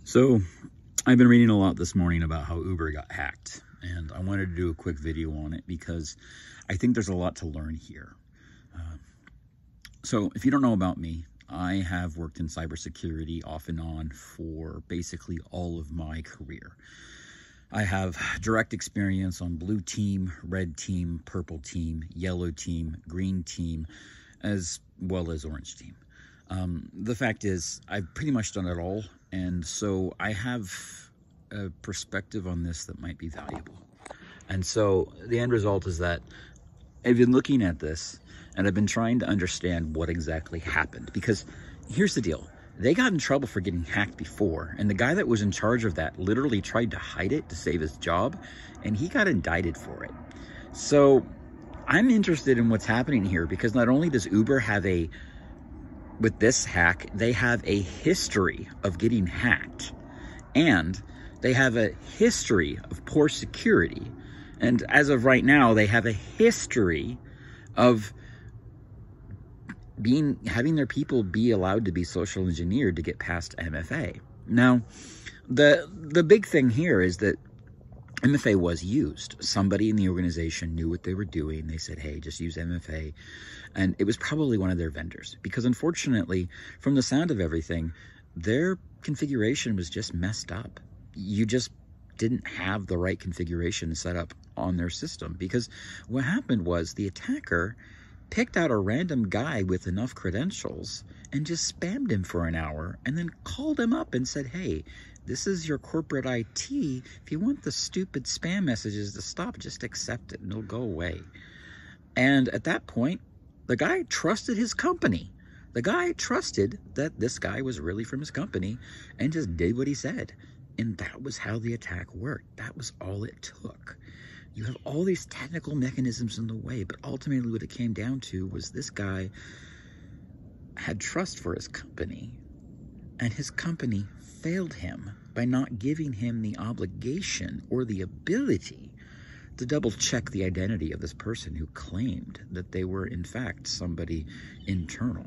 So I've been reading a lot this morning about how Uber got hacked, and I wanted to do a quick video on it because I think there's a lot to learn here. So if you don't know about me, I have worked in cybersecurity off and on for basically all of my career. I have direct experience on blue team, red team, purple team, yellow team, green team, as well as orange team. The fact is, I've pretty much done it all, and so I have a perspective on this that might be valuable. And so the end result is that I've been looking at this, and I've been trying to understand what exactly happened. Because here's the deal. They got in trouble for getting hacked before, and the guy that was in charge of that literally tried to hide it to save his job, and he got indicted for it. So I'm interested in what's happening here, because not only does Uber have with this hack, they have a history of getting hacked, and they have a history of poor security. And as of right now, they have a history of having their people be allowed to be social engineered to get past MFA. Now, the big thing here is that MFA was used. Somebody in the organization knew what they were doing. They said, hey, just use MFA. And it was probably one of their vendors, because unfortunately, from the sound of everything, their configuration was just messed up. You just didn't have the right configuration set up on their system, because what happened was the attacker picked out a random guy with enough credentials and just spammed him for an hour, and then called him up and said, hey, this is your corporate IT. If you want the stupid spam messages to stop, just accept it and it'll go away. And at that point, the guy trusted his company. The guy trusted that this guy was really from his company and just did what he said. And that was how the attack worked. That was all it took. You have all these technical mechanisms in the way, but ultimately what it came down to was this guy had trust for his company, and his company failed him by not giving him the obligation or the ability to double check the identity of this person who claimed that they were in fact somebody internal.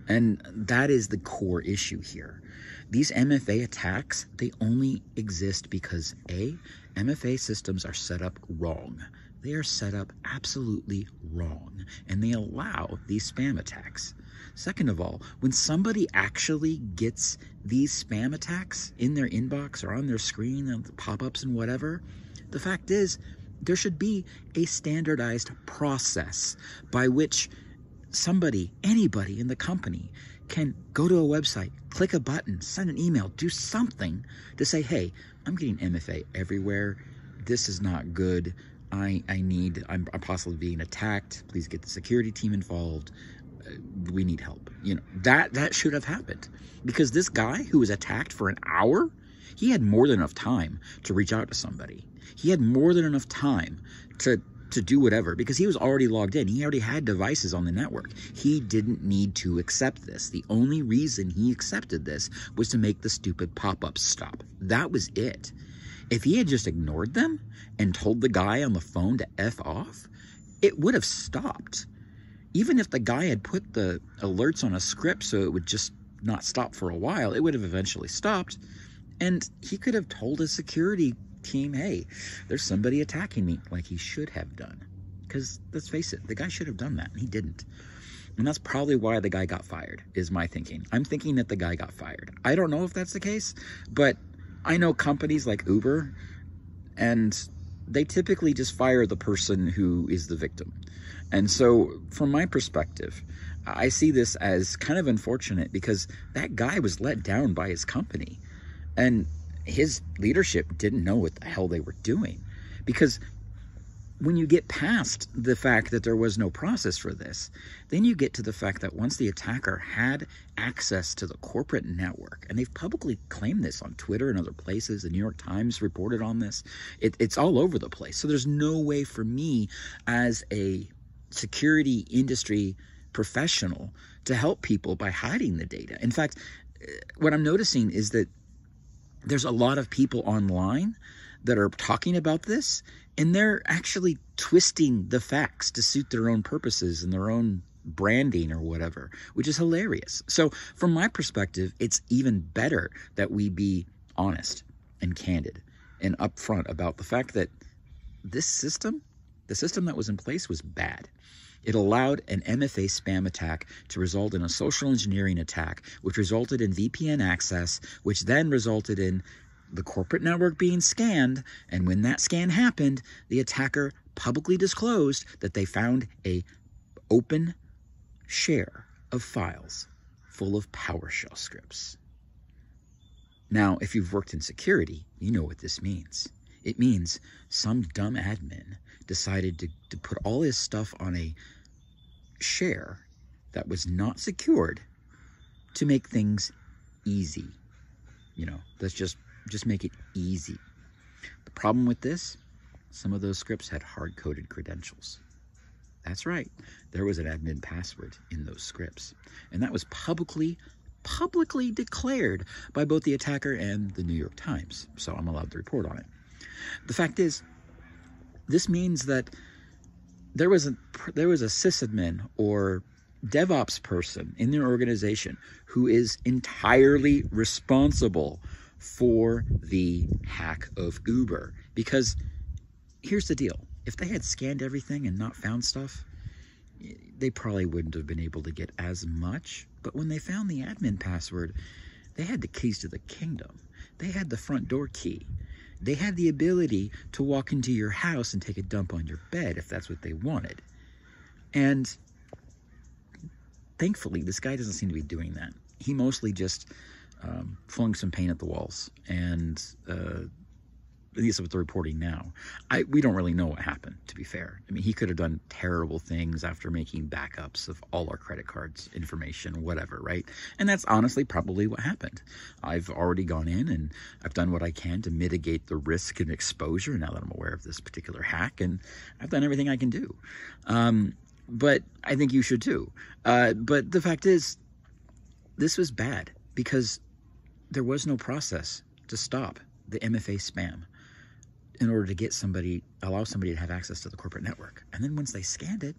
And that is the core issue here. These MFA attacks, they only exist because A, MFA systems are set up wrong. They are set up absolutely wrong, and they allow these spam attacks. Second of all, when somebody actually gets these spam attacks in their inbox or on their screen, the pop-ups and whatever, the fact is there should be a standardized process by which somebody, anybody in the company, can go to a website, click a button, send an email, do something to say, hey, I'm getting MFA everywhere. This is not good. I'm possibly being attacked. Please get the security team involved. We need help. You know, that should have happened, because this guy who was attacked for an hour, he had more than enough time to reach out to somebody. He had more than enough time to do whatever, because he was already logged in. He already had devices on the network. He didn't need to accept this. The only reason he accepted this was to make the stupid pop-ups stop. That was it. If he had just ignored them and told the guy on the phone to F off, it would have stopped. Even if the guy had put the alerts on a script so it would just not stop for a while, it would have eventually stopped. And he could have told his security team, hey, there's somebody attacking me, like he should have done. Because let's face it, the guy should have done that, and he didn't. And that's probably why the guy got fired, is my thinking. I'm thinking that the guy got fired. I don't know if that's the case, but I know companies like Uber, and they typically just fire the person who is the victim. And so from my perspective, I see this as kind of unfortunate, because that guy was let down by his company, and his leadership didn't know what the hell they were doing. Because when you get past the fact that there was no process for this, then you get to the fact that once the attacker had access to the corporate network, and they've publicly claimed this on Twitter and other places, the New York Times reported on this, it's all over the place. So there's no way for me as a security industry professional to help people by hiding the data. In fact, what I'm noticing is that there's a lot of people online that are talking about this, and they're actually twisting the facts to suit their own purposes and their own branding or whatever, which is hilarious. So from my perspective, it's even better that we be honest and candid and upfront about the fact that this system, the system that was in place, was bad. It allowed an MFA spam attack to result in a social engineering attack, which resulted in VPN access, which then resulted in the corporate network being scanned. And when that scan happened, the attacker publicly disclosed that they found a open share of files full of PowerShell scripts. Now, if you've worked in security, you know what this means. It means some dumb admin decided to put all his stuff on a share that was not secured to make things easy. You know, let's just make it easy. The problem with this, some of those scripts had hard-coded credentials. That's right. There was an admin password in those scripts. And that was publicly declared by both the attacker and the New York Times. So I'm allowed to report on it. The fact is, this means that there was a sysadmin or DevOps person in their organization who is entirely responsible for the hack of Uber. Because here's the deal. If they had scanned everything and not found stuff, they probably wouldn't have been able to get as much. But when they found the admin password, they had the keys to the kingdom. They had the front door key. They had the ability to walk into your house and take a dump on your bed if that's what they wanted. And thankfully, this guy doesn't seem to be doing that. He mostly just flung some paint at the walls, and at least with the reporting now, we don't really know what happened, to be fair. I mean, he could have done terrible things after making backups of all our credit cards information, whatever, right? And that's honestly probably what happened. I've already gone in and I've done what I can to mitigate the risk and exposure now that I'm aware of this particular hack, and I've done everything I can do. But I think you should too. But the fact is, this was bad because there was no process to stop the MFA spam in order to get allow somebody to have access to the corporate network. And then once they scanned it,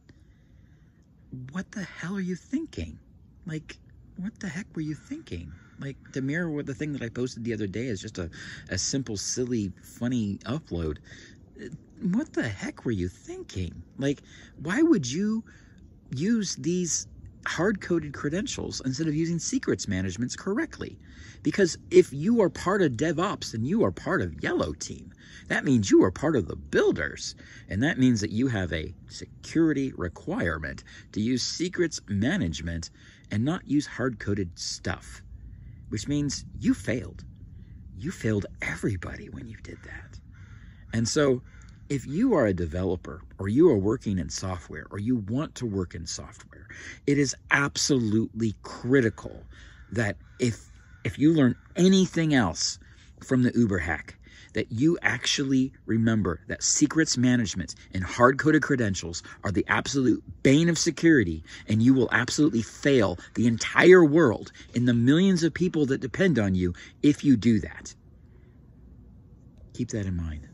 what the hell are you thinking? Like, what the heck were you thinking? Like, to mirror what the thing that I posted the other day is just a simple, silly, funny upload. What the heck were you thinking? Like, why would you use these hard-coded credentials instead of using secrets managements correctly? Because if you are part of DevOps and you are part of Yellow Team, that means you are part of the builders. And that means that you have a security requirement to use secrets management and not use hard-coded stuff, which means you failed. You failed everybody when you did that. And so if you are a developer or you are working in software or you want to work in software, it is absolutely critical that if you learn anything else from the Uber hack, that you actually remember that secrets management and hard-coded credentials are the absolute bane of security, and you will absolutely fail the entire world and the millions of people that depend on you if you do that. Keep that in mind.